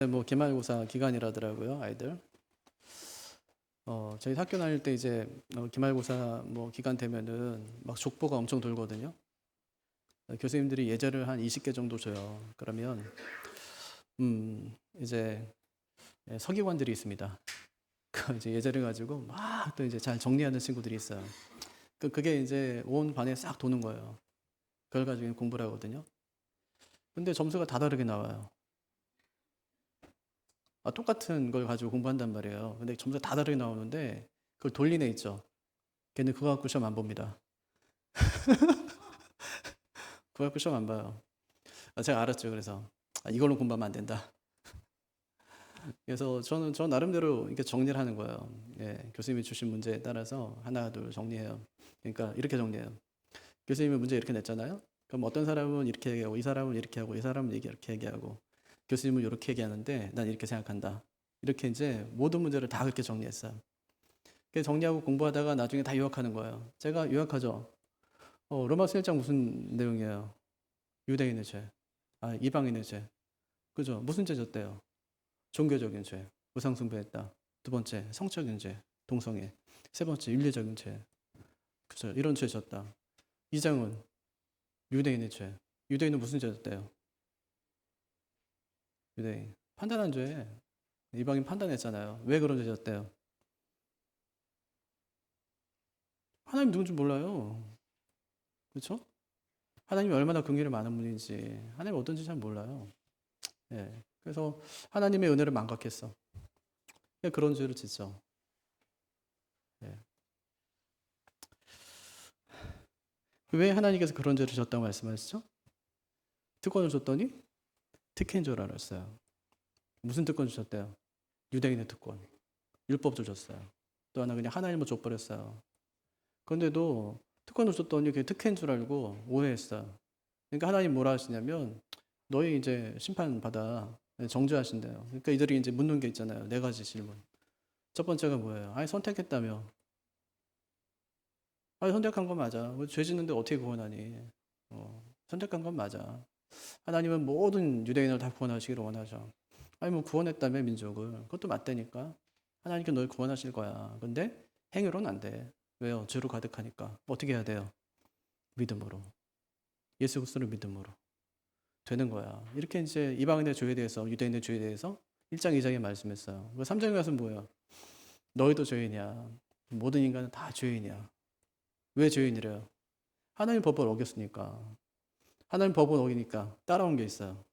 뭐 기말고사 기간이라더라고요, 아이들. 저희 학교 다닐 때 이제 기말고사 뭐 기간 되면은 막 족보가 엄청 돌거든요. 교수님들이 예제를 한 20개 정도 줘요. 그러면 이제 서기관들이 있습니다. 그 이제 예제를 가지고 막 또 이제 잘 정리하는 친구들이 있어요. 그게 이제 온 반에 싹 도는 거예요. 그걸 가지고 공부를 하거든요. 근데 점수가 다 다르게 나와요. 똑같은 걸 가지고 공부한단 말이에요. 근데 점수가 다 다르게 나오는데 그걸 돌린 애 있죠. 걔는 그거 갖고 시험 안 봅니다. 그거 갖고 시험 안 봐요. 제가 알았죠. 그래서 이걸로 공부하면 안 된다. 그래서 저 나름대로 이렇게 정리를 하는 거예요. 예, 교수님이 주신 문제에 따라서 하나, 둘 정리해요. 그러니까 이렇게 정리해요. 교수님이 문제 이렇게 냈잖아요. 그럼 어떤 사람은 이렇게 얘기하고, 이 사람은 이렇게 하고, 이 사람은 이렇게 얘기하고, 교수님은 이렇게 얘기하는데 난 이렇게 생각한다. 이렇게 이제 모든 문제를 다 그렇게 정리했어요. 그래서 정리하고 공부하다가 나중에 다 요약하는 거예요. 제가 요약하죠. 로마서 1장 무슨 내용이에요? 유대인의 죄. 이방인의 죄. 그죠? 무슨 죄 졌대요? 종교적인 죄. 우상숭배했다. 두 번째, 성적인 죄. 동성애. 세 번째, 윤리적인 죄. 그죠? 이런 죄 졌다. 2장은 유대인의 죄. 유대인은 무슨 죄 졌대요? 유대인. 판단한 죄. 이방인 판단했잖아요. 왜 그런 죄 졌대요? 하나님 누군지 몰라요. 그렇죠? 하나님이 얼마나 긍휼이 많은 분인지, 하나님 어떤지 잘 몰라요. 예. 그래서 하나님의 은혜를 망각했어. 그런 죄를 짓죠. 예. 왜 하나님께서 그런 죄를 졌다고 말씀하시죠? 특권을 줬더니 특혜인 줄 알았어요. 무슨 특권 주셨대요? 유대인의 특권. 율법을 줬어요. 또 하나 그냥 하나님을 줘버렸어요. 그런데도 특권을 줬더니 그게 특혜인 줄 알고 오해했어요. 그러니까 하나님 뭐라 하시냐면 너희 이제 심판받아 정죄하신대요. 그러니까 이들이 이제 묻는 게 있잖아요. 네 가지 질문. 첫 번째가 뭐예요? 선택했다며. 선택한 건 맞아. 죄 짓는데 어떻게 구원하니? 선택한 건 맞아. 하나님은 모든 유대인을 다 구원하시기를 원하죠. 뭐 구원했다며 민족을. 그것도 맞다니까. 하나님께 널 구원하실 거야. 근데 행위로는 안 돼. 왜요? 죄로 가득하니까. 어떻게 해야 돼요? 믿음으로. 예수 그리스도를 믿음으로. 되는 거야. 이렇게 이제 이방인의 죄에 대해서, 유대인의 죄에 대해서 1장, 2장에 말씀했어요. 3장에 가서 뭐예요? 너희도 죄인이야. 모든 인간은 다 죄인이야. 왜 죄인이래요? 하나님 법을 어겼으니까. 하나님 법을 어기니까 따라온 게 있어요.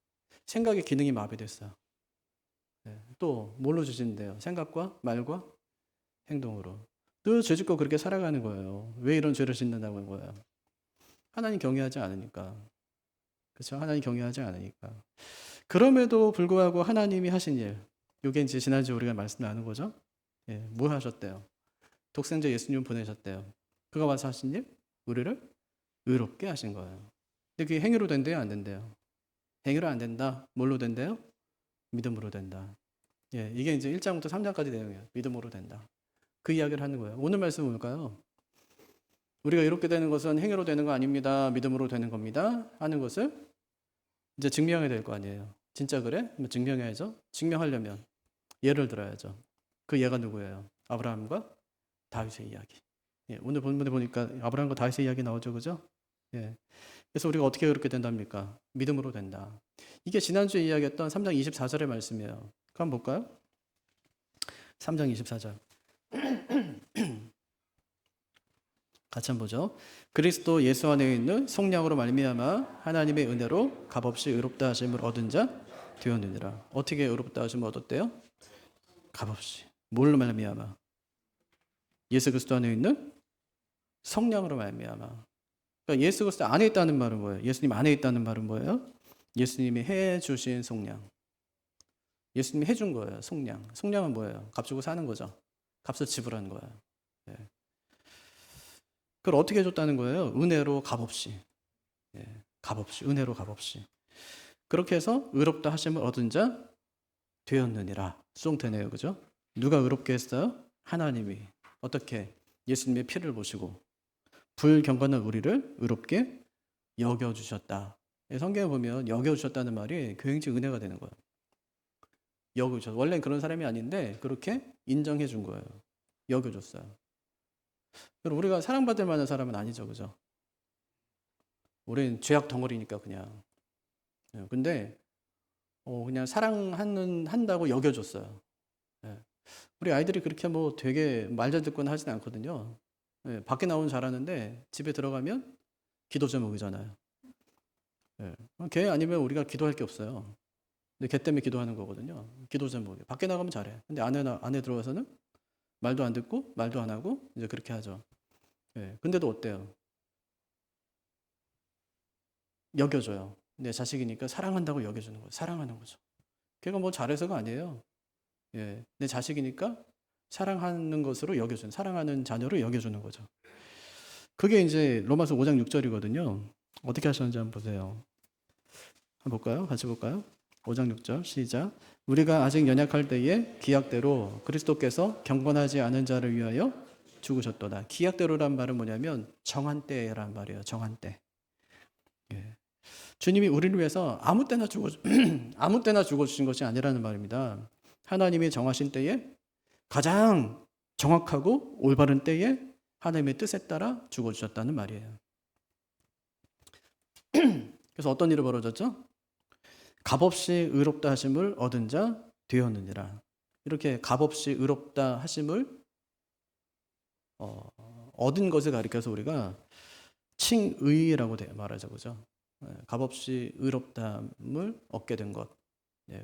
생각의 기능이 마비됐어요. 네. 또 뭘로 주시는데요? 생각과 말과 행동으로. 늘 죄짓고 그렇게 살아가는 거예요. 왜 이런 죄를 짓는다고 하는 거예요? 하나님 경외하지 않으니까. 그렇죠? 하나님 경외하지 않으니까. 그럼에도 불구하고 하나님이 하신 일, 이게 이제 지난주에 우리가 말씀 나눈 거죠. 예, 뭐 하셨대요? 독생자 예수님 보내셨대요. 그가 와서 하신 일? 우리를 의롭게 하신 거예요. 근데 그게 행위로 된대요, 안 된대요? 행위로 안 된다. 뭘로 된대요? 믿음으로 된다. 예, 이게 이제 1장부터 3장까지 내용이에요. 믿음으로 된다. 그 이야기를 하는 거예요. 오늘 말씀은 뭘까요? 우리가 이롭게 되는 것은 행위로 되는 거 아닙니다. 믿음으로 되는 겁니다. 하는 것을 이제 증명해야 될 거 아니에요. 진짜 그래? 증명해야죠. 증명하려면 예를 들어야죠. 그 예가 누구예요? 아브라함과 다윗의 이야기. 예, 오늘 본문에 보니까 아브라함과 다윗의 이야기 나오죠, 그죠? 예. 그래서 우리가 어떻게 그렇게 된답니까? 믿음으로 된다. 이게 지난주에 이야기했던 3장 24절의 말씀이에요. 그럼 볼까요? 3장 24절. 같이 한번 보죠. 그리스도 예수 안에 있는 속량으로 말미암아 하나님의 은혜로 값없이 의롭다 하심을 얻은 자 되었느니라. 어떻게 의롭다 하심을 얻었대요? 값없이. 뭘로 말미암아? 예수 그리스도 안에 있는 성령으로 말미암아. 그러니까 예수 그리스도 안에 있다는 말은 뭐예요? 예수님 안에 있다는 말은 뭐예요? 예수님이 해 주신 속량. 예수님이 해준 거예요. 속량. 속량은 뭐예요? 값 주고 사는 거죠. 값을 지불하는 거예요. 네. 그걸 어떻게 해줬다는 거예요? 은혜로 값없이. 예, 값없이. 은혜로 값없이. 그렇게 해서 의롭다 하심을 얻은 자 되었느니라. 수동태네요. 그죠? 누가 의롭게 했어요? 하나님이. 어떻게? 예수님의 피를 보시고 불경건한 우리를 의롭게 여겨주셨다. 성경에 보면 여겨주셨다는 말이 굉장히 은혜가 되는 거예요. 여겨줘. 원래는 그런 사람이 아닌데 그렇게 인정해 준 거예요. 여겨줬어요. 그럼 우리가 사랑받을 만한 사람은 아니죠, 그죠? 우리는 죄악 덩어리니까 그냥. 근데 그냥 한다고 여겨줬어요. 예. 우리 아이들이 그렇게 뭐 되게 말 잘 듣거나 하진 않거든요. 예, 밖에 나오면 잘하는데 집에 들어가면 기도 제목이잖아요. 예. 걔 아니면 우리가 기도할 게 없어요. 근데 걔 때문에 기도하는 거거든요. 기도 제목이. 밖에 나가면 잘해. 근데 안에 들어와서는 말도 안 듣고 말도 안 하고 이제 그렇게 하죠. 예. 근데도 어때요? 여겨줘요. 내 자식이니까 사랑한다고 여겨주는 거예요. 사랑하는 거죠. 걔가 뭐 잘해서가 아니에요. 예. 내 자식이니까 사랑하는 것으로 여겨주는, 사랑하는 자녀로 여겨주는 거죠. 그게 이제 로마서 5장 6절이거든요. 어떻게 하셨는지 한번 보세요. 한번 볼까요? 같이 볼까요? 5장 6절 시작. 우리가 아직 연약할 때에 기약대로 그리스도께서 경건하지 않은 자를 위하여 죽으셨도다. 기약대로란 말은 뭐냐면 정한 때란 말이에요. 정한 때. 예. 주님이 우리를 위해서 아무 때나 아무 때나 죽어주신 것이 아니라는 말입니다. 하나님이 정하신 때에 가장 정확하고 올바른 때에 하나님의 뜻에 따라 죽어주셨다는 말이에요. 그래서 어떤 일이 벌어졌죠? 값없이 의롭다 하심을 얻은 자 되었느니라. 이렇게 값없이 의롭다 하심을 얻은 것을 가리켜서 우리가 칭의라고 말하죠, 그죠? 값없이 의롭다함을 얻게 된 것.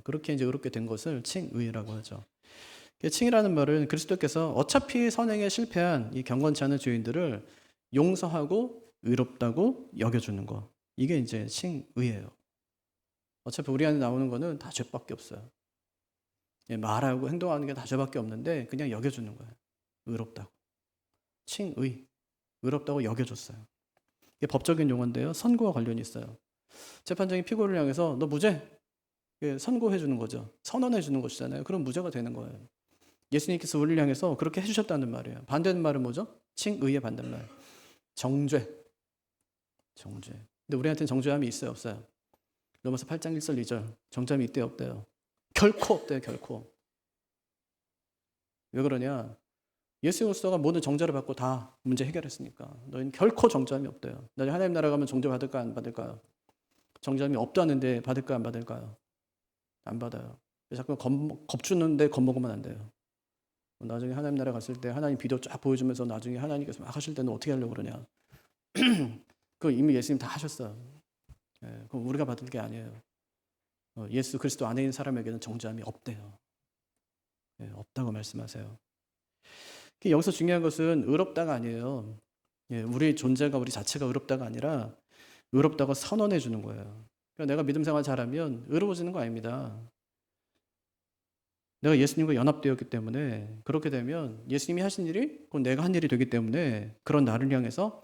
그렇게 이제 의롭게 된 것을 칭의라고 하죠. 칭이라는 말은 그리스도께서 어차피 선행에 실패한 이 경건치 않은 죄인들을 용서하고 의롭다고 여겨주는 것. 이게 이제 칭의예요. 어차피 우리 안에 나오는 거는 다 죄밖에 없어요. 말하고 행동하는 게 다 죄밖에 없는데 그냥 여겨주는 거예요. 의롭다고. 칭의. 의롭다고 여겨줬어요. 이게 법적인 용어인데요. 선고와 관련이 있어요. 재판장이 피고를 향해서 너 무죄. 선고해 주는 거죠. 선언해 주는 것이잖아요. 그럼 무죄가 되는 거예요. 예수님께서 우리를 향해서 그렇게 해주셨다는 말이에요. 반대는 말은 뭐죠? 칭의의 반대말. 정죄. 정죄. 근데 우리한테는 정죄함이 있어요, 없어요? 로마서 8장 1절 2절. 정죄함이 있대요, 없대요? 결코 없대요, 결코. 왜 그러냐? 예수 그리스도가 모든 정죄를 받고 다 문제 해결했으니까. 너희는 결코 정죄함이 없대요. 나중에 하나님 나라 가면 정죄 받을까 안 받을까요? 정죄함이 없다는데 받을까 안 받을까요? 안 받아요. 자꾸 겁주는데 겁먹으면 안 돼요. 나중에 하나님 나라 갔을 때 하나님 비디오 쫙 보여주면서 나중에 하나님께서 막 하실 때는 어떻게 하려고 그러냐. 그거 이미 예수님 다 하셨어요. 그럼 우리가 받을 게 아니에요. 예수 그리스도 안에 있는 사람에게는 정죄함이 없대요. 없다고 말씀하세요. 여기서 중요한 것은 의롭다가 아니에요. 우리 존재가 우리 자체가 의롭다가 아니라 의롭다고 선언해 주는 거예요. 그러니까 내가 믿음 생활 잘하면 의로워지는 거 아닙니다. 내가 예수님과 연합되었기 때문에 그렇게 되면 예수님이 하신 일이 곧 내가 한 일이 되기 때문에 그런 나를 향해서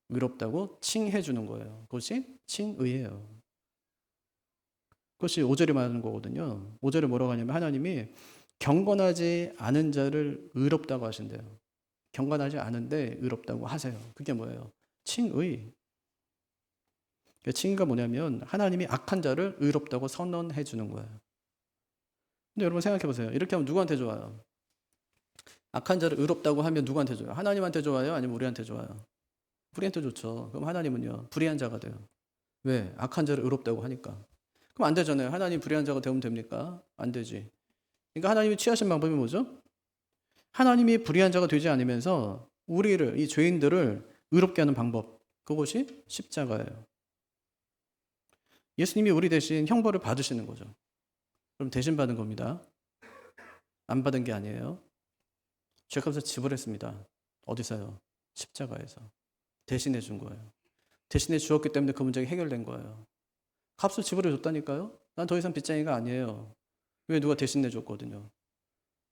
의롭다고 칭해 주는 거예요. 그것이 칭의예요. 그것이 5절이 말하는 거거든요. 5절에 뭐라고 하냐면 하나님이 경건하지 않은 자를 의롭다고 하신대요. 경건하지 않은데 의롭다고 하세요. 그게 뭐예요? 칭의. 칭의가 뭐냐면 하나님이 악한 자를 의롭다고 선언해 주는 거예요. 근데 여러분 생각해 보세요. 이렇게 하면 누구한테 좋아요? 악한 자를 의롭다고 하면 누구한테 좋아요? 하나님한테 좋아요? 아니면 우리한테 좋아요? 우리한테 좋죠. 그럼 하나님은요? 불의한 자가 돼요. 왜? 악한 자를 의롭다고 하니까. 그럼 안 되잖아요. 하나님 불의한 자가 되면 됩니까? 안 되지. 그러니까 하나님이 취하신 방법이 뭐죠? 하나님이 불의한 자가 되지 않으면서 우리를, 이 죄인들을 의롭게 하는 방법. 그것이 십자가예요. 예수님이 우리 대신 형벌을 받으시는 거죠. 그럼 대신 받은 겁니다. 안 받은 게 아니에요. 죄값을 지불했습니다. 어디서요? 십자가에서. 대신해 준 거예요. 대신해 주었기 때문에 그 문제가 해결된 거예요. 값을 지불해 줬다니까요? 난 더 이상 빚쟁이가 아니에요. 왜 누가 대신 내줬거든요.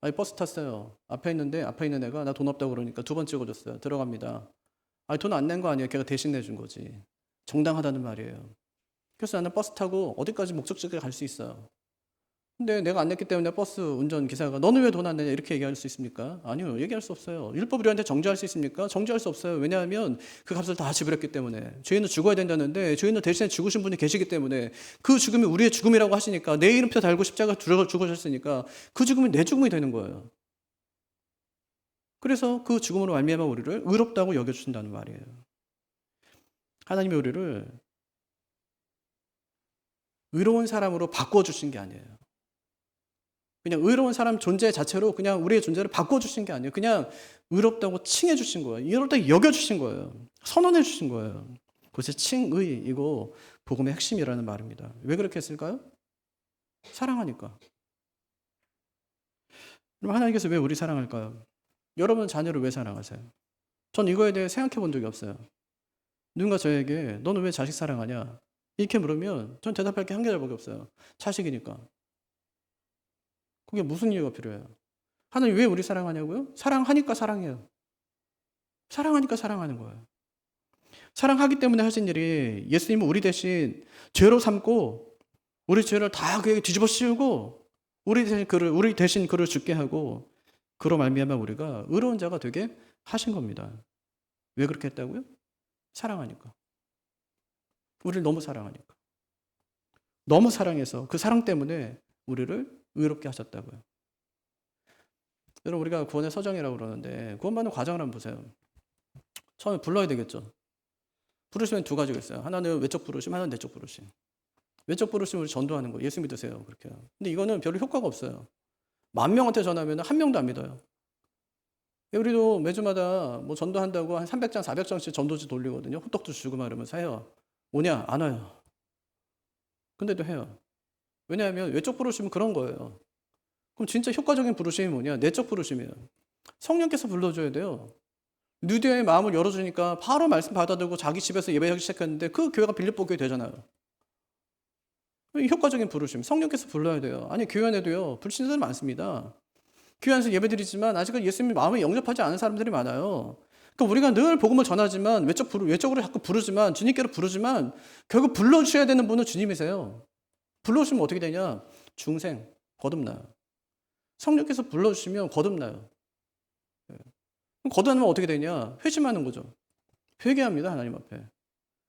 아니 버스 탔어요. 앞에 있는 애가 나 돈 없다고 그러니까 2번 찍어줬어요. 들어갑니다. 아니 돈 안 낸 거 아니에요. 걔가 대신 내준 거지. 정당하다는 말이에요. 그래서 나는 버스 타고 어디까지 목적지까지 갈 수 있어요. 근데 내가 안 냈기 때문에 버스 운전기사가 너는 왜 돈 안 내냐 이렇게 얘기할 수 있습니까? 아니요. 얘기할 수 없어요. 율법 우리한테 정죄할 수 있습니까? 정죄할 수 없어요. 왜냐하면 그 값을 다 지불했기 때문에. 죄인은 죽어야 된다는데 죄인은 대신에 죽으신 분이 계시기 때문에 그 죽음이 우리의 죽음이라고 하시니까 내 이름표 달고 십자가 죽으셨으니까 그 죽음이 내 죽음이 되는 거예요. 그래서 그 죽음으로 말미암아 우리를 의롭다고 여겨주신다는 말이에요. 하나님이 우리를 의로운 사람으로 바꿔주신 게 아니에요. 그냥 의로운 사람 존재 자체로 그냥 우리의 존재를 바꿔주신 게 아니에요. 그냥 의롭다고 칭해주신 거예요. 의롭다고 여겨주신 거예요. 선언해주신 거예요. 그것이 칭의이고 복음의 핵심이라는 말입니다. 왜 그렇게 했을까요? 사랑하니까. 그럼 하나님께서 왜 우리 사랑할까요? 여러분 자녀를 왜 사랑하세요? 전 이거에 대해 생각해 본 적이 없어요. 누군가 저에게 너는 왜 자식 사랑하냐? 이렇게 물으면 전 대답할 게 한 개밖에 없어요. 자식이니까. 그게 무슨 이유가 필요해요? 하나님 왜 우리 사랑하냐고요? 사랑하니까 사랑해요. 사랑하니까 사랑하는 거예요. 사랑하기 때문에 하신 일이 예수님은 우리 대신 죄로 삼고 우리 죄를 다 그에게 뒤집어 씌우고 우리 대신 그를 죽게 하고 그로 말미암아 우리가 의로운 자가 되게 하신 겁니다. 왜 그렇게 했다고요? 사랑하니까. 우리를 너무 사랑하니까. 너무 사랑해서 그 사랑 때문에 우리를 의롭게 하셨다고요. 여러분 우리가 구원의 서정이라고 그러는데 구원받는 과정을 한번 보세요. 처음에 불러야 되겠죠. 부르시면 두 가지가 있어요. 하나는 외적 부르심, 하나는 내적 부르심. 외적 부르심 우리 전도하는 거. 예수 믿으세요. 그렇게. 근데 이거는 별로 효과가 없어요. 10,000명한테 전하면 한 명도 안 믿어요. 우리도 매주마다 뭐 전도한다고 한 300장, 400장씩 전도지 돌리거든요. 호떡도 주고 말하면서 해요. 오냐? 안 와요. 근데도 해요. 왜냐하면 외적 부르심은 그런 거예요. 그럼 진짜 효과적인 부르심이 뭐냐? 내적 부르심이에요. 성령께서 불러줘야 돼요. 누디의 마음을 열어주니까 바로 말씀 받아들고 자기 집에서 예배하기 시작했는데 그 교회가 빌립보 교회 되잖아요. 효과적인 부르심. 성령께서 불러야 돼요. 아니 교회 안에도요. 불신자들 많습니다. 교회 안에서 예배드리지만 아직은 예수님 마음에 영접하지 않은 사람들이 많아요. 그러니까 우리가 늘 복음을 전하지만 외적으로 자꾸 부르지만 주님께로 부르지만 결국 불러주셔야 되는 분은 주님이세요. 불러주시면 어떻게 되냐? 중생, 거듭나요. 성령께서 불러주시면 거듭나요. 그럼 거듭나면 어떻게 되냐? 회심하는 거죠. 회개합니다. 하나님 앞에.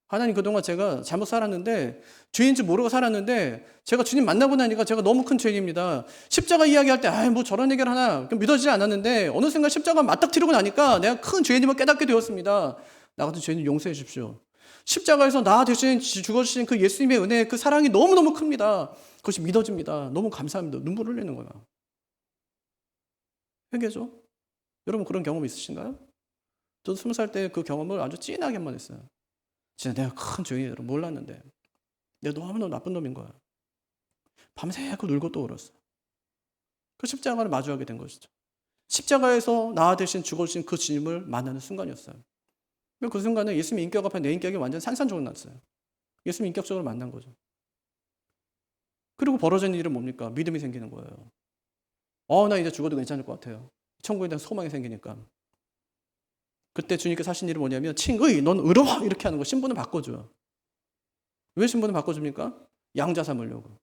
하나님 그동안 제가 잘못 살았는데 죄인지 모르고 살았는데 제가 주님 만나고 나니까 제가 너무 큰 죄인입니다. 십자가 이야기할 때 뭐 저런 얘기를 하나 믿어지지 않았는데 어느 순간 십자가 맞닥뜨리고 나니까 내가 큰 죄인임을 깨닫게 되었습니다. 나 같은 죄인 용서해 주십시오. 십자가에서 나 대신 죽어주신 그 예수님의 은혜 그 사랑이 너무너무 큽니다. 그것이 믿어집니다. 너무 감사합니다. 눈물 흘리는 거야. 회개죠? 여러분 그런 경험 있으신가요? 저도 20살 때 그 경험을 아주 진하게 한번 했어요. 진짜 내가 큰 죄인이라 몰랐는데 내가 너무너무 나쁜 놈인 거야. 밤새고 놀고 또 울었어. 그 십자가를 마주하게 된 것이죠. 십자가에서 나 대신 죽어주신 그 주님을 만나는 순간이었어요. 그 순간에 예수님 인격 앞에 내 인격이 완전 산산조각 났어요. 예수님 인격적으로 만난 거죠. 그리고 벌어진 일은 뭡니까? 믿음이 생기는 거예요. 나 이제 죽어도 괜찮을 것 같아요. 천국에 대한 소망이 생기니까. 그때 주님께서 하신 일이 뭐냐면 칭의, 넌 의로워 이렇게 하는 거. 신분을 바꿔줘요. 왜 신분을 바꿔줍니까? 양자 삼으려고.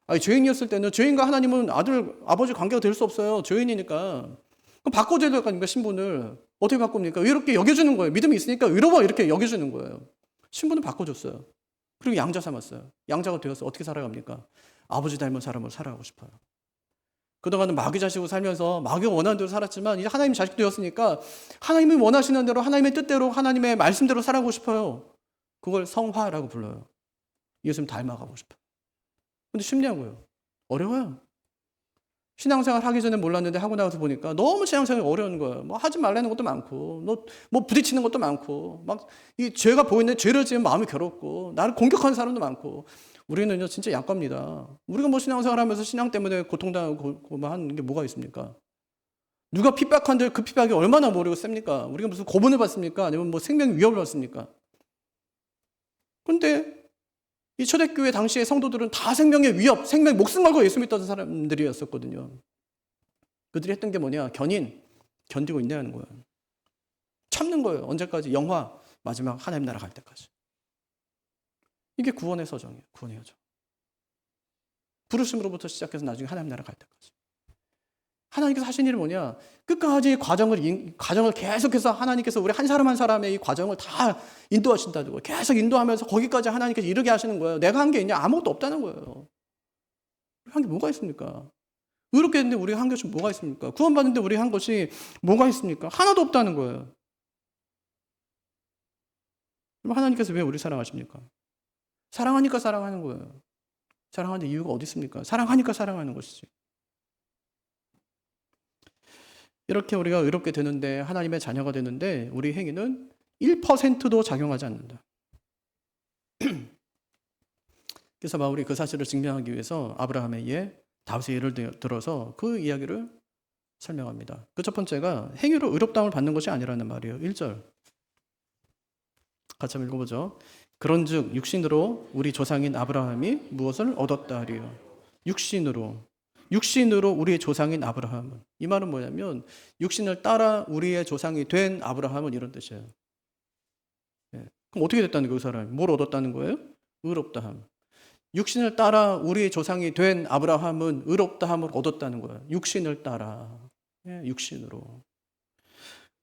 아니, 죄인이었을 때는 죄인과 하나님은 아버지 관계가 될 수 없어요. 죄인이니까. 그럼 바꿔줘야 될 거 아닙니까? 신분을. 어떻게 바꿉니까? 의롭게 여겨주는 거예요. 믿음이 있으니까 의로워 이렇게 여겨주는 거예요. 신분을 바꿔줬어요. 그리고 양자 삼았어요. 양자가 되어서 어떻게 살아갑니까? 아버지 닮은 사람으로 살아가고 싶어요. 그동안은 마귀 자식으로 살면서 마귀가 원하는 대로 살았지만 이제 하나님 자식 되었으니까 하나님이 원하시는 대로 하나님의 뜻대로 하나님의 말씀대로 살아가고 싶어요. 그걸 성화라고 불러요. 예수님 닮아가고 싶어요. 근데 쉽냐고요? 어려워요. 신앙생활 하기 전에 몰랐는데 하고 나서 보니까 너무 신앙생활이 어려운 거예요. 뭐 하지 말라는 것도 많고, 뭐 부딪히는 것도 많고, 막 이 죄가 보이는데 죄를 지으면 마음이 괴롭고, 나를 공격하는 사람도 많고. 우리는요 진짜 약과입니다. 우리가 뭐 신앙생활 하면서 신앙 때문에 고통당하고 하는 게 뭐가 있습니까? 누가 핍박한데 그 핍박이 얼마나 모르고 셉니까? 우리가 무슨 고문을 받습니까? 아니면 뭐 생명 위협을 받습니까? 근데 이 초대교회 당시의 성도들은 다 생명의 위협, 생명 목숨 걸고 예수 믿던 사람들이었었거든요. 그들이 했던 게 뭐냐? 견디고 인내하는 거예요. 참는 거예요. 언제까지? 영화, 마지막 하나님 나라 갈 때까지. 이게 구원의 서정이에요. 구원의 여정. 부르심으로부터 시작해서 나중에 하나님 나라 갈 때까지. 하나님께서 하신 일이 뭐냐? 끝까지 과정을 계속해서 하나님께서 우리 한 사람 한 사람의 이 과정을 다 인도하신다고. 계속 인도하면서 거기까지 하나님께서 이르게 하시는 거예요. 내가 한 게 있냐? 아무것도 없다는 거예요. 한 게 뭐가 있습니까? 의롭게 했는데 우리가 한 것이 뭐가 있습니까? 구원받는데 우리가 한 것이 뭐가 있습니까? 하나도 없다는 거예요. 그럼 하나님께서 왜 우리 사랑하십니까? 사랑하니까 사랑하는 거예요. 사랑하는 이유가 어디 있습니까? 사랑하니까 사랑하는 것이지. 이렇게 우리가 의롭게 되는데, 하나님의 자녀가 되는데 우리 행위는 1%도 작용하지 않는다. 그래서 바울이 그 사실을 증명하기 위해서 아브라함의 예, 다윗의 예를 들어서 그 이야기를 설명합니다. 그 첫 번째가 행위로 의롭다함을 받는 것이 아니라는 말이에요. 1절 같이 한번 읽어보죠. 그런즉 육신으로 우리 조상인 아브라함이 무엇을 얻었다 하리요. 육신으로 우리의 조상인 아브라함은, 이 말은 뭐냐면 육신을 따라 우리의 조상이 된 아브라함은 이런 뜻이에요. 예. 그럼 어떻게 됐다는 거예요? 그 사람이 뭘 얻었다는 거예요? 의롭다함. 육신을 따라 우리의 조상이 된 아브라함은 의롭다함을 얻었다는 거예요. 육신을 따라. 예, 육신으로.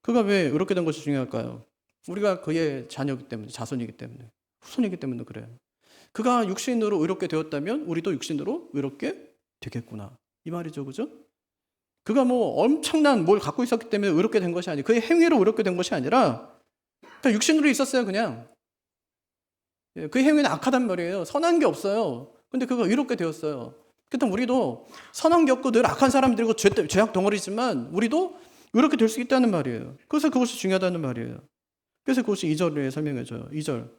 그가 왜 의롭게 된 것이 중요할까요? 우리가 그의 자녀이기 때문에, 자손이기 때문에, 후손이기 때문에 그래요. 그가 육신으로 의롭게 되었다면 우리도 육신으로 의롭게 되겠구나. 이 말이죠. 그죠? 그가 뭐 엄청난 뭘 갖고 있었기 때문에 의롭게 된 것이 아니고 그의 행위로 의롭게 된 것이 아니라 그냥 육신으로 있었어요. 그냥. 그의 행위는 악하단 말이에요. 선한 게 없어요. 근데 그가 의롭게 되었어요. 그렇다면 우리도 선한 게 없고 늘 악한 사람들이고 죄악 덩어리지만 우리도 의롭게 될 수 있다는 말이에요. 그래서 그것이 중요하다는 말이에요. 그래서 그것이 2절에 설명해줘요. 2절.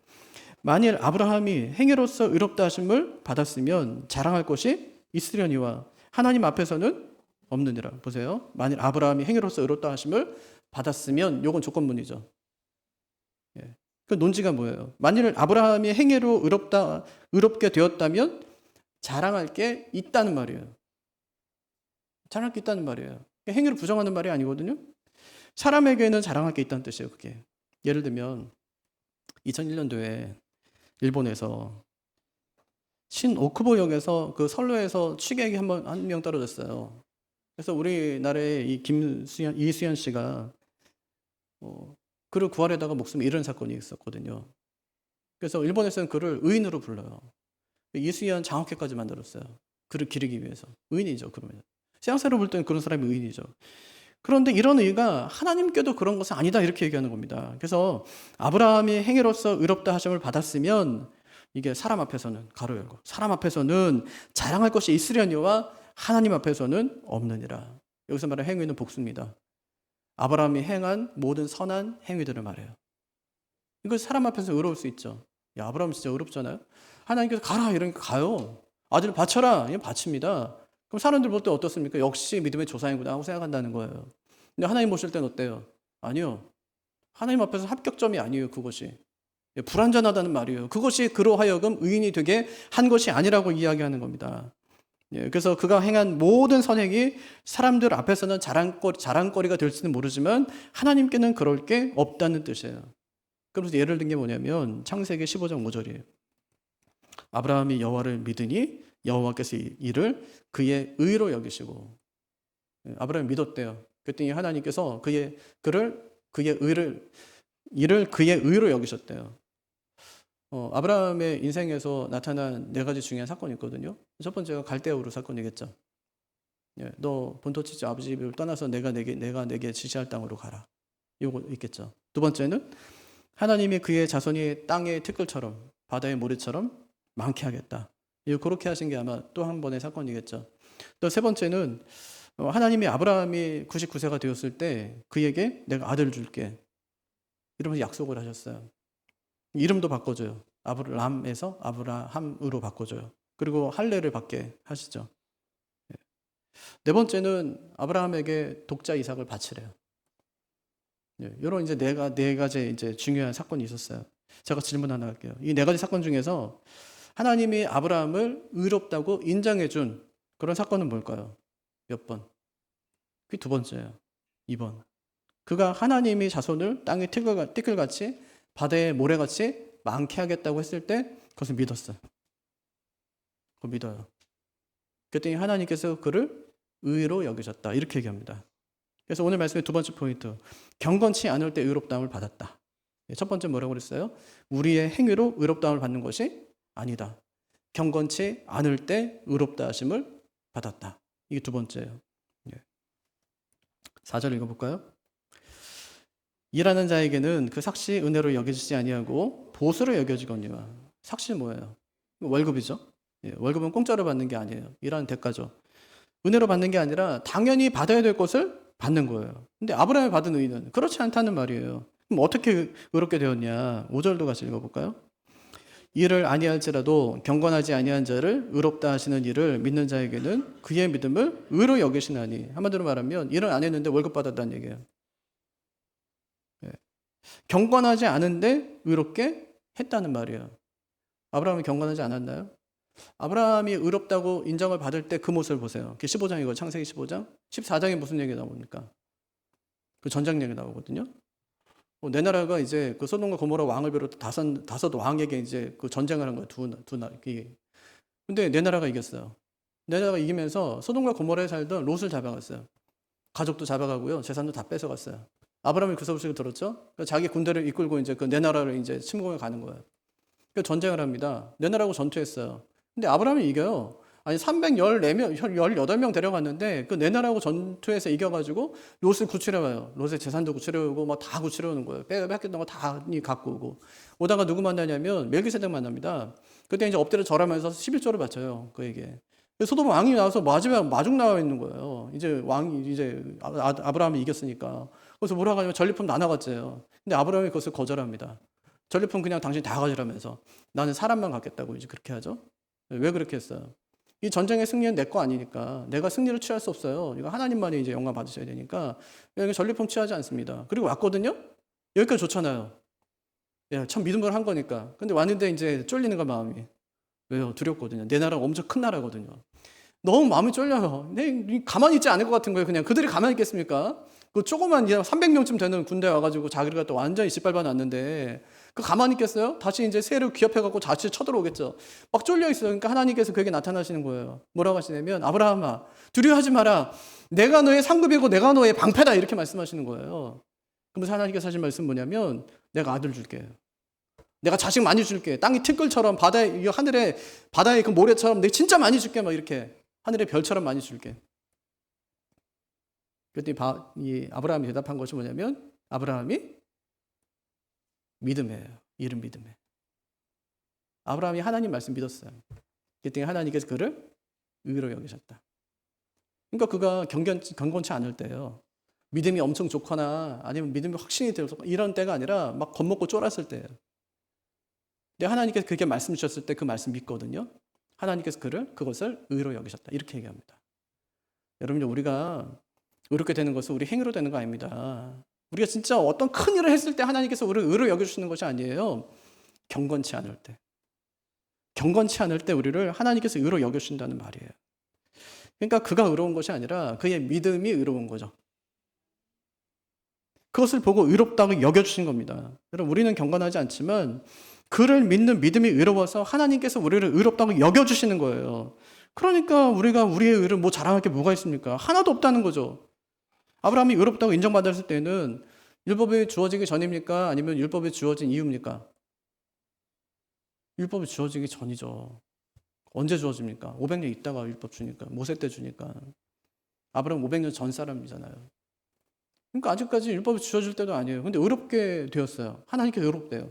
만일 아브라함이 행위로서 의롭다 하심을 받았으면 자랑할 것이 있으려니와 하나님 앞에서는 없느니라. 보세요. 만일 아브라함이 행위로서 의롭다 하심을 받았으면, 요건 조건문이죠. 예. 그 논지가 뭐예요? 만일 아브라함이 행위로 의롭게 되었다면 자랑할 게 있다는 말이에요. 자랑할 게 있다는 말이에요. 행위를 부정하는 말이 아니거든요. 사람에게는 자랑할 게 있다는 뜻이에요. 그게. 예를 들면 2001년도에 일본에서 신오쿠보역에서 그 선로에서 취객이 한 명 떨어졌어요. 그래서 우리나라의 이수연 씨가 그를 구하려다가 목숨을 잃은 사건이 있었거든요. 그래서 일본에서는 그를 의인으로 불러요. 이수연 장학회까지 만들었어요. 그를 기리기 위해서. 의인이죠. 그러면 세상사로 볼 때는 그런 사람이 의인이죠. 그런데 이런 의가 하나님께도 그런 것은 아니다 이렇게 얘기하는 겁니다. 그래서 아브라함이 행위로서 의롭다 하심을 받았으면 이게 사람 앞에서는, 가로 열고, 사람 앞에서는 자랑할 것이 있으려니와 하나님 앞에서는 없느니라. 여기서 말하는 행위는 복수입니다. 아브라함이 행한 모든 선한 행위들을 말해요. 이거 사람 앞에서 의로울 수 있죠. 야, 아브라함 진짜 의롭잖아요. 하나님께서 가라 이러니까 가요. 아들 바쳐라 이건 바칩니다. 그럼 사람들 볼 때 어떻습니까? 역시 믿음의 조상이구나 하고 생각한다는 거예요. 근데 하나님 보실 땐 어때요? 아니요. 하나님 앞에서 합격점이 아니에요. 그것이 불완전하다는 말이에요. 그것이 그로 하여금 의인이 되게 한 것이 아니라고 이야기하는 겁니다. 그래서 그가 행한 모든 선행이 사람들 앞에서는 자랑거리가 될지는 모르지만 하나님께는 그럴 게 없다는 뜻이에요. 그래서 예를 든 게 뭐냐면 창세기 15장 5절이에요. 아브라함이 여호와를 믿으니 여호와께서 이를 그의 의로 여기시고. 아브라함이 믿었대요. 그랬더니 하나님께서 이를 그의 의로 여기셨대요. 아브라함의 인생에서 나타난 4가지 중요한 사건이 있거든요. 첫 번째가 갈대아우르 사건이겠죠. 너 본토 치지 아버지 집을 떠나서 내가 내게 지시할 땅으로 가라. 이거 있겠죠. 두 번째는 하나님이 그의 자손이 땅의 티끌처럼 바다의 모래처럼 많게 하겠다. 그렇게 하신 게 아마 또 한 번의 사건이겠죠. 또 세 번째는 하나님이 아브라함이 99세가 되었을 때 그에게 내가 아들을 줄게 이러면서 약속을 하셨어요. 이름도 바꿔줘요. 아브람에서 아브라함으로 바꿔줘요. 그리고 할례를 받게 하시죠. 네 번째는 아브라함에게 독자 이삭을 바치래요. 이런 이제 네 가지 이제 중요한 사건이 있었어요. 제가 질문 하나 할게요. 이 4가지 사건 중에서 하나님이 아브라함을 의롭다고 인정해준 그런 사건은 뭘까요? 몇 번? 그게 2번째예요. 2번. 그가 하나님이 자손을 땅의 티끌같이 바다의 모래같이 많게 하겠다고 했을 때 그것을 믿었어요. 그거 믿어요. 그랬더니 하나님께서 그를 의로 여기셨다. 이렇게 얘기합니다. 그래서 오늘 말씀의 두 번째 포인트, 경건치 않을 때 의롭다함을 받았다. 첫 번째 뭐라고 그랬어요? 우리의 행위로 의롭다함을 받는 것이 아니다. 경건치 않을 때 의롭다 하심을 받았다. 이게 두 번째예요. 4절 읽어볼까요? 일하는 자에게는 그 삭시 은혜로 여겨지지 아니하고 보수로 여겨지거니와. 삭시 뭐예요? 월급이죠. 월급은 공짜로 받는 게 아니에요. 일하는 대가죠. 은혜로 받는 게 아니라 당연히 받아야 될 것을 받는 거예요. 근데 아브라함이 받은 의는 그렇지 않다는 말이에요. 그럼 어떻게 의롭게 되었냐? 5절도 같이 읽어볼까요? 이를 아니할지라도 경건하지 아니한 자를 의롭다 하시는 이를 믿는 자에게는 그의 믿음을 의로 여기시나니. 한마디로 말하면 일을 안 했는데 월급 받았다는 얘기예요. 경건하지 않은데 의롭게 했다는 말이에요. 아브라함이 경건하지 않았나요? 아브라함이 의롭다고 인정을 받을 때 그 모습을 보세요. 15장이고 창세기 15장. 14장에 무슨 얘기 나옵니까? 그 전쟁 얘기 나오거든요. 내 나라가 이제 그 소돔과 고모라 왕을 비롯해 다섯 왕에게 이제 그 전쟁을 한 거예요. 두 나라. 근데 내 나라가 이겼어요. 내 나라가 이기면서 소돔과 고모라에 살던 롯을 잡아갔어요. 가족도 잡아가고요. 재산도 다 뺏어갔어요. 아브라함이 그 소식을 들었죠. 자기 군대를 이끌고 이제 그 내 나라를 이제 침공해 가는 거예요. 그 전쟁을 합니다. 내 나라하고 전투했어요. 근데 아브라함이 이겨요. 아니 314명, 18명 데려갔는데 그 내 나라하고 전투에서 이겨가지고 롯을 구출해 와요. 롯의 재산도 구출해 오고 막 다 구출해 오는 거예요. 뺏겼던 거 다 갖고 오고. 오다가 누구 만나냐면 멜기세덱 만납니다. 그때 이제 엎드려 절하면서 11조를 바쳐요. 그에게. 소돔 왕이 나와서 마중 나와 있는 거예요. 이제 왕이 이제 아브라함이 이겼으니까. 그래서 뭐라고 하냐면 전리품 나눠갔어요. 근데 아브라함이 그것을 거절합니다. 전리품 그냥 당신 다 가지라면서 나는 사람만 갖겠다고 이제 그렇게 하죠. 왜 그렇게 했어요? 이 전쟁의 승리는 내 거 아니니까 내가 승리를 취할 수 없어요. 이거 하나님만이 이제 영광 받으셔야 되니까 여기 전리품 취하지 않습니다. 그리고 왔거든요. 여기까지 좋잖아요. 야, 참 믿음으로 한 거니까. 근데 왔는데 이제 쫄리는 거 마음이. 왜요? 두렵거든요. 내 나라가 엄청 큰 나라거든요. 너무 마음이 쫄려요. 가만히 있지 않을 것 같은 거예요. 그냥 그들이 가만히 있겠습니까? 그 조그만 300명쯤 되는 군대 와가지고 자기가 또 완전히 짓밟아 놨는데 그 가만히 있겠어요? 다시 이제 새로 기업해갖고 다시 쳐들어오겠죠. 막 쫄려 있어요. 그러니까 하나님께서 그에게 나타나시는 거예요. 뭐라고 하시냐면 아브라함아 두려워하지 마라. 내가 너의 상급이고 내가 너의 방패다 이렇게 말씀하시는 거예요. 그러면서 하나님께서 하신 말씀 뭐냐면 내가 아들 줄게. 내가 자식 많이 줄게. 땅이 티끌처럼 하늘에 바다의 그 모래처럼 내가 진짜 많이 줄게. 막 이렇게 하늘의 별처럼 많이 줄게. 그랬더니 이 아브라함이 대답한 것이 뭐냐면 아브라함이 믿음이에요. 이름 믿음에. 아브라함이 하나님 말씀 믿었어요. 그랬더니 하나님께서 그를 의로 여기셨다. 그러니까 그가 경건치 않을 때예요. 믿음이 엄청 좋거나 아니면 믿음이 확신이 들어서 이런 때가 아니라 막 겁먹고 쫄았을 때예요. 근데 하나님께서 그렇게 말씀 주셨을 때 그 말씀 믿거든요. 하나님께서 그것을 의로 여기셨다. 이렇게 얘기합니다. 여러분, 우리가 의롭게 되는 것은 우리 행위로 되는 거 아닙니다. 우리가 진짜 어떤 큰 일을 했을 때 하나님께서 우리를 의로 여겨주시는 것이 아니에요. 경건치 않을 때. 경건치 않을 때 우리를 하나님께서 의로 여겨주신다는 말이에요. 그러니까 그가 의로운 것이 아니라 그의 믿음이 의로운 거죠. 그것을 보고 의롭다고 여겨주신 겁니다. 여러분, 우리는 경건하지 않지만 그를 믿는 믿음이 의로워서 하나님께서 우리를 의롭다고 여겨주시는 거예요. 그러니까 우리가 우리의 의를 뭐 자랑할 게 뭐가 있습니까? 하나도 없다는 거죠. 아브라함이 의롭다고 인정받았을 때는 율법이 주어지기 전입니까? 아니면 율법이 주어진 이후입니까? 율법이 주어지기 전이죠. 언제 주어집니까? 500년 있다가 율법 주니까. 모세 때 주니까. 아브라함 500년 전 사람이잖아요. 그러니까 아직까지 율법이 주어질 때도 아니에요. 근데 의롭게 되었어요. 하나님께 의롭대요.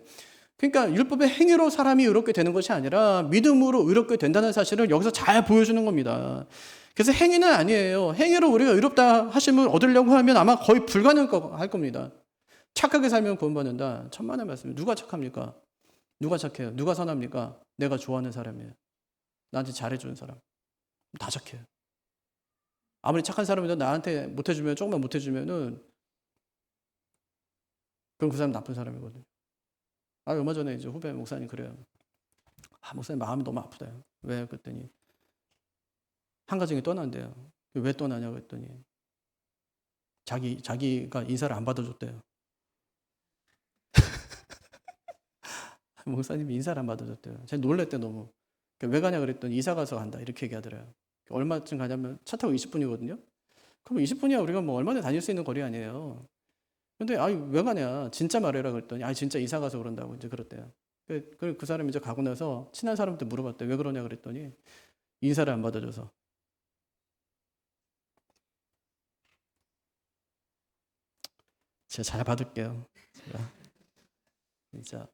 그러니까 율법의 행위로 사람이 의롭게 되는 것이 아니라 믿음으로 의롭게 된다는 사실을 여기서 잘 보여주는 겁니다. 그래서 행위는 아니에요. 행위로 우리가 의롭다 하심을 얻으려고 하면 아마 거의 불가능할 겁니다. 착하게 살면 구원받는다. 천만의 말씀이에요. 누가 착합니까? 누가 착해요? 누가 선합니까? 내가 좋아하는 사람이에요. 나한테 잘해주는 사람. 다 착해요. 아무리 착한 사람이도 나한테 못해주면, 조금만 못해주면은 그럼 그 사람 나쁜 사람이거든요. 얼마 전에 이제 후배 목사님 그래요. 목사님 마음이 너무 아프다요. 왜? 그랬더니 한 가정이 떠난대요. 왜 떠나냐고 했더니 자기가 인사를 안 받아줬대요. 목사님이 인사를 안 받아줬대요. 제가 놀랬대 너무. 왜 가냐 그랬더니 이사 가서 간다 이렇게 얘기하더래요. 얼마쯤 가냐면 차 타고 20분이거든요. 그럼 20분이야 우리가 뭐 얼마나 다닐 수 있는 거리 아니에요. 근데 왜 가냐? 진짜 말해라 그랬더니 진짜 이사 가서 그런다고 이제 그랬대요. 그 사람이 이제 가고 나서 친한 사람한테 물어봤대. 왜 그러냐 그랬더니 인사를 안 받아줘서. 제가 잘 받을게요. 제가 진짜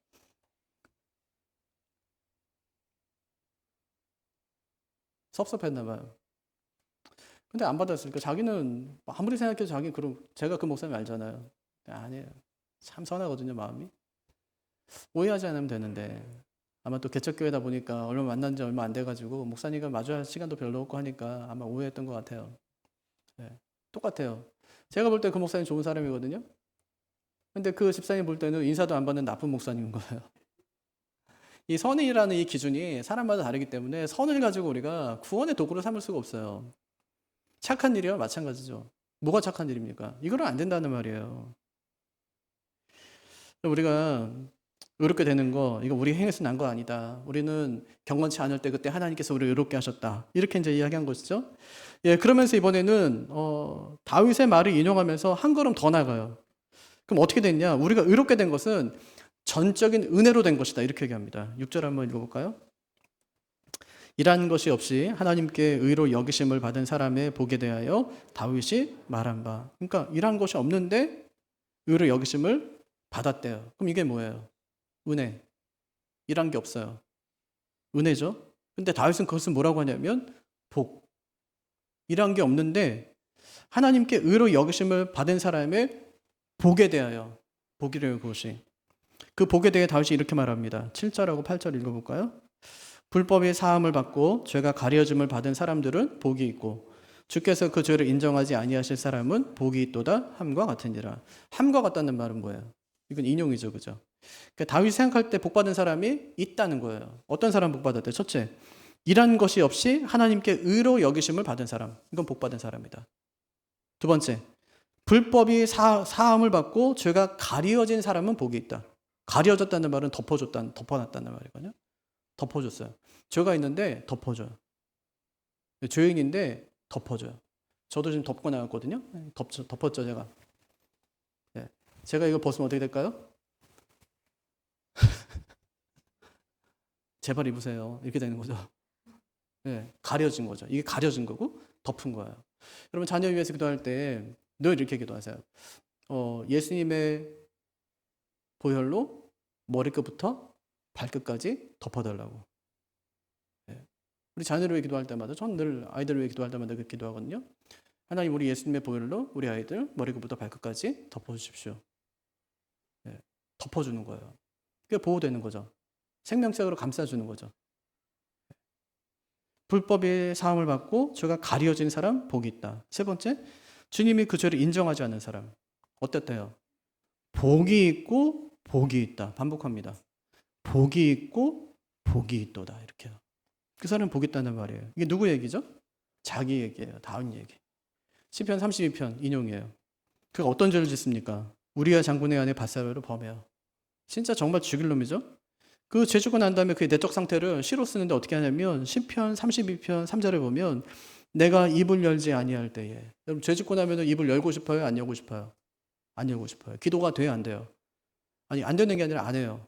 섭섭했나 봐요. 근데 안 받았으니까 자기는 아무리 생각해도 자기 그럼 제가 그 목사님 알잖아요. 아니에요. 참 선하거든요 마음이. 오해하지 않으면 되는데 아마 또 개척교회다 보니까 얼마 만난 지 얼마 안 돼가지고 목사님과 마주할 시간도 별로 없고 하니까 아마 오해했던 것 같아요. 네. 똑같아요. 제가 볼 때 그 목사님 좋은 사람이거든요. 근데 그 집사님 볼 때는 인사도 안 받는 나쁜 목사님인 거예요. 이 선이라는 이 기준이 사람마다 다르기 때문에 선을 가지고 우리가 구원의 도구로 삼을 수가 없어요. 착한 일이와 마찬가지죠. 뭐가 착한 일입니까? 이거는 안 된다는 말이에요. 우리가 의롭게 되는 거, 이거 우리 행해서 난 거 아니다. 우리는 경건치 않을 때 그때 하나님께서 우리를 의롭게 하셨다. 이렇게 이제 이야기한 것이죠. 예, 그러면서 이번에는 다윗의 말을 인용하면서 한 걸음 더 나가요. 그럼 어떻게 됐냐? 우리가 의롭게 된 것은 전적인 은혜로 된 것이다. 이렇게 얘기합니다. 6절 한번 읽어볼까요? 이란 것이 없이 하나님께 의로 여기심을 받은 사람의 복에 대하여 다윗이 말한 바. 그러니까 이란 것이 없는데 의로 여기심을 받았대요. 그럼 이게 뭐예요? 은혜. 이란 게 없어요. 은혜죠. 근데 다윗은 그것은 뭐라고 하냐면 복. 이란 게 없는데 하나님께 의로 여기심을 받은 사람의 복에 대하여. 복이래요, 그것이. 그 복에 대해 다윗이 이렇게 말합니다. 7절하고 8절 읽어볼까요? 불법의 사함을 받고 죄가 가려짐을 받은 사람들은 복이 있고 주께서 그 죄를 인정하지 아니하실 사람은 복이 있도다 함과 같으니라. 함과 같다는 말은 뭐예요? 이건 인용이죠, 그죠? 그러니까 다윗이 생각할 때 복받은 사람이 있다는 거예요. 어떤 사람 복받았대? 첫째, 일한 것이 없이 하나님께 의로 여기심을 받은 사람. 이건 복받은 사람이다. 두 번째, 불법이 사함을 받고 죄가 가려진 사람은 복이 있다. 가려졌다는 말은 덮어놨다는 말이거든요. 덮어줬어요. 죄가 있는데 덮어줘요. 죄인인데 덮어줘요. 저도 지금 덮고 나왔거든요. 덮었죠, 제가. 네. 제가 이거 벗으면 어떻게 될까요? 제발 입으세요. 이렇게 되는 거죠. 네. 가려진 거죠. 이게 가려진 거고 덮은 거예요. 여러분 자녀 위해서 기도할 때 늘 이렇게 기도하세요. 예수님의 보혈로 머리끝부터 발끝까지 덮어달라고. 네. 우리 자녀를 위해 기도할 때마다 전 늘 아이들을 위해 기도할 때마다 그렇게 기도하거든요. 하나님 우리 예수님의 보혈로 우리 아이들 머리끝부터 발끝까지 덮어주십시오. 네. 덮어주는 거예요. 그게 보호되는 거죠. 생명색으로 감싸주는 거죠. 불법의 사함을 받고 죄가 가려진 사람 복이 있다. 세 번째, 주님이 그 죄를 인정하지 않는 사람 어땠대요? 복이 있고 복이 있다. 반복합니다. 복이 있고 복이 있도다. 이렇게요. 그 사람은 복이 있다는 말이에요. 이게 누구 얘기죠? 자기 얘기예요. 다윗 얘기. 시편 32편 인용이에요. 그가 어떤 죄를 짓습니까? 우리아 장군의 아내 밧세바를 범해요. 진짜 정말 죽일 놈이죠. 그 죄 짓고 난 다음에 그의 내적 상태를 시로 쓰는데 어떻게 하냐면 시편 32편 3절에 보면 내가 입을 열지 아니할 때에. 여러분 죄 짓고 나면 입을 열고 싶어요? 안 열고 싶어요? 안 열고 싶어요. 기도가 돼요? 안 돼요? 아니 안 되는 게 아니라 안 해요.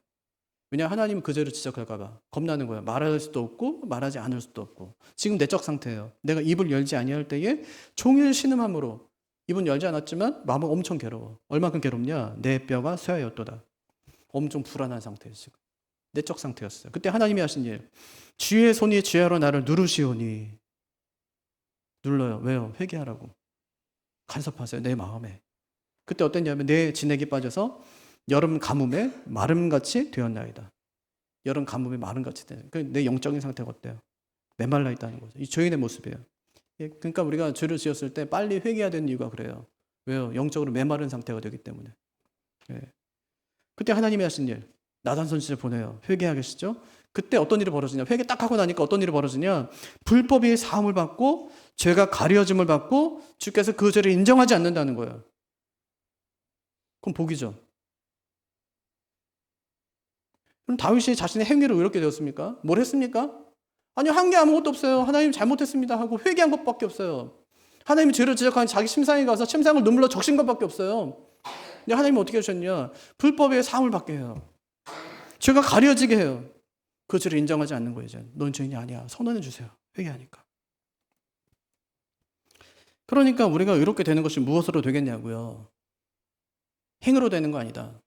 왜냐 하나님은 그 죄를 지적할까 봐 겁나는 거예요. 말할 수도 없고 말하지 않을 수도 없고. 지금 내적 상태예요. 내가 입을 열지 아니할 때에 종일 신음함으로 입은 열지 않았지만 마음은 엄청 괴로워. 얼마큼 괴롭냐? 내 뼈가 쇠하였도다. 엄청 불안한 상태예요. 지금. 내적 상태였어요. 그때 하나님이 하신 일. 주의 손이 죄하러 나를 누르시오니. 눌러요. 왜요? 회개하라고. 간섭하세요. 내 마음에. 그때 어땠냐면 내 진액이 빠져서 여름 가뭄에 마름같이 되었나이다. 여름 가뭄에 마름같이 되는. 내 영적인 상태가 어때요? 메말라 있다는 거죠. 이 죄인의 모습이에요. 그러니까 우리가 죄를 지었을 때 빨리 회개해야 되는 이유가 그래요. 왜요? 영적으로 메마른 상태가 되기 때문에. 예. 그때 하나님이 하신 일. 나단 선지자를 보내요. 회개하겠죠? 그때 어떤 일이 벌어지냐? 회개 딱 하고 나니까 어떤 일이 벌어지냐? 불법이 사함을 받고 죄가 가려짐을 받고 주께서 그 죄를 인정하지 않는다는 거예요. 그럼 복이죠. 그럼 다윗이 자신의 행위로 의롭게 되었습니까? 뭘 했습니까? 아니, 한 게 아무것도 없어요. 하나님 잘못했습니다 하고 회개한 것밖에 없어요. 하나님이 죄를 지적하는 자기 침상에 가서 침상을 눈물로 적신 것밖에 없어요. 근데 하나님은 어떻게 하셨냐? 불법의 사함을 받게 해요. 죄가 가려지게 해요. 그 죄를 인정하지 않는 거예요. 이제 넌 죄인이 아니야. 선언해 주세요. 회개하니까. 그러니까 우리가 의롭게 되는 것이 무엇으로 되겠냐고요? 행위로 되는 거 아니다.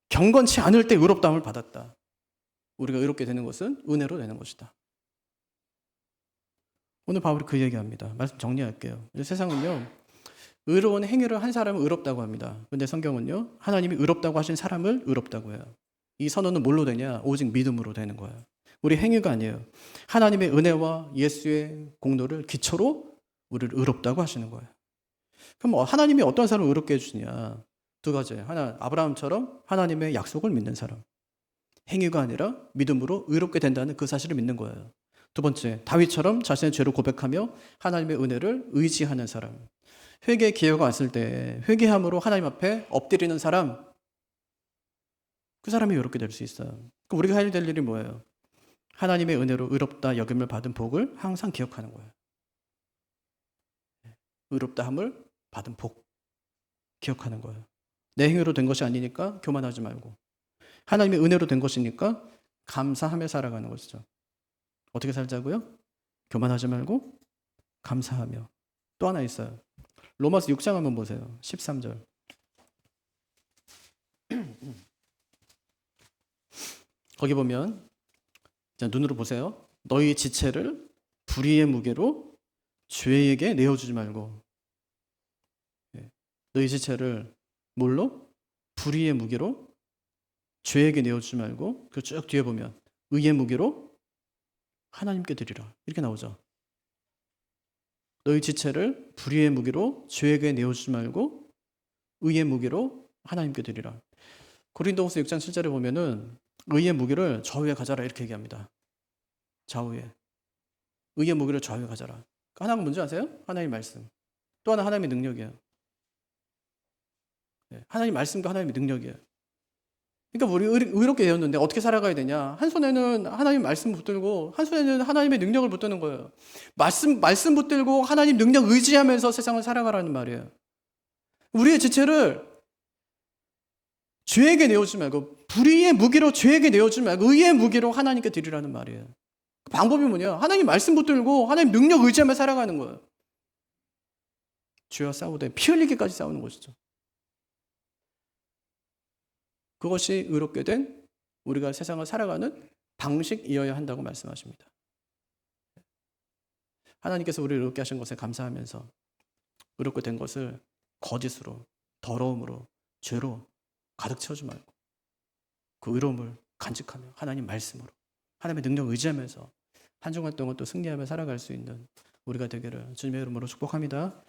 경건치 않을 때 의롭다함을 받았다. 우리가 의롭게 되는 것은 은혜로 되는 것이다. 오늘 바울이 그 얘기합니다. 말씀 정리할게요. 세상은요, 의로운 행위를 한 사람을 의롭다고 합니다. 근데 성경은요, 하나님이 의롭다고 하신 사람을 의롭다고 해요. 이 선언은 뭘로 되냐? 오직 믿음으로 되는 거예요. 우리 행위가 아니에요. 하나님의 은혜와 예수의 공로를 기초로 우리를 의롭다고 하시는 거예요. 그럼 하나님이 어떤 사람을 의롭게 해주시냐? 두 가지예요. 하나, 아브라함처럼 하나님의 약속을 믿는 사람. 행위가 아니라 믿음으로 의롭게 된다는 그 사실을 믿는 거예요. 두 번째, 다윗처럼 자신의 죄를 고백하며 하나님의 은혜를 의지하는 사람. 회개의 기회가 왔을 때 회개함으로 하나님 앞에 엎드리는 사람, 그 사람이 의롭게 될 수 있어요. 그럼 우리가 해야 될 일이 뭐예요? 하나님의 은혜로 의롭다 여김을 받은 복을 항상 기억하는 거예요. 의롭다함을 받은 복 기억하는 거예요. 내 행위로 된 것이 아니니까 교만하지 말고, 하나님의 은혜로 된 것이니까 감사하며 살아가는 것이죠. 어떻게 살자고요? 교만하지 말고 감사하며. 또 하나 있어요. 로마서 6장 한번 보세요. 13절. 거기 보면, 자, 눈으로 보세요. 너희 지체를 불의의 무게로 죄에게 내어주지 말고. 너희 지체를 뭘로? 불의의 무게로 죄에게 내어주지 말고, 그 쭉 뒤에 보면 의의 무게로 하나님께 드리라. 이렇게 나오죠. 너희 지체를 불의의 무게로 죄에게 내어주지 말고 의의 무게로 하나님께 드리라. 고린도후서 6장 7절에 보면은 의의 무게를 좌우에 가져라 이렇게 얘기합니다. 좌우에. 의의 무게를 좌우에 가져라. 하나가 뭔지 아세요? 하나님의 말씀. 또 하나 하나님의 능력이에요. 하나님 말씀과 하나님의 능력이에요. 그러니까 우리 의롭게 되었는데 어떻게 살아가야 되냐? 한 손에는 하나님 말씀 붙들고 한 손에는 하나님의 능력을 붙드는 거예요. 말씀 붙들고 하나님 능력 의지하면서 세상을 살아가라는 말이에요. 우리의 지체를 죄에게 내어주지 말고, 불의의 무기로 죄에게 내어주지 말고 의의 무기로 하나님께 드리라는 말이에요. 그 방법이 뭐냐? 하나님 말씀 붙들고 하나님 능력 의지하며 살아가는 거예요. 죄와 싸우되 피 흘리기까지 싸우는 것이죠. 그것이 의롭게 된 우리가 세상을 살아가는 방식이어야 한다고 말씀하십니다. 하나님께서 우리를 의롭게 하신 것에 감사하면서 의롭게 된 것을 거짓으로, 더러움으로, 죄로 가득 채우지 말고 그 의로움을 간직하며 하나님 말씀으로, 하나님의 능력 의지하면서 한 주간 동안 또 승리하며 살아갈 수 있는 우리가 되기를 주님의 이름으로 축복합니다.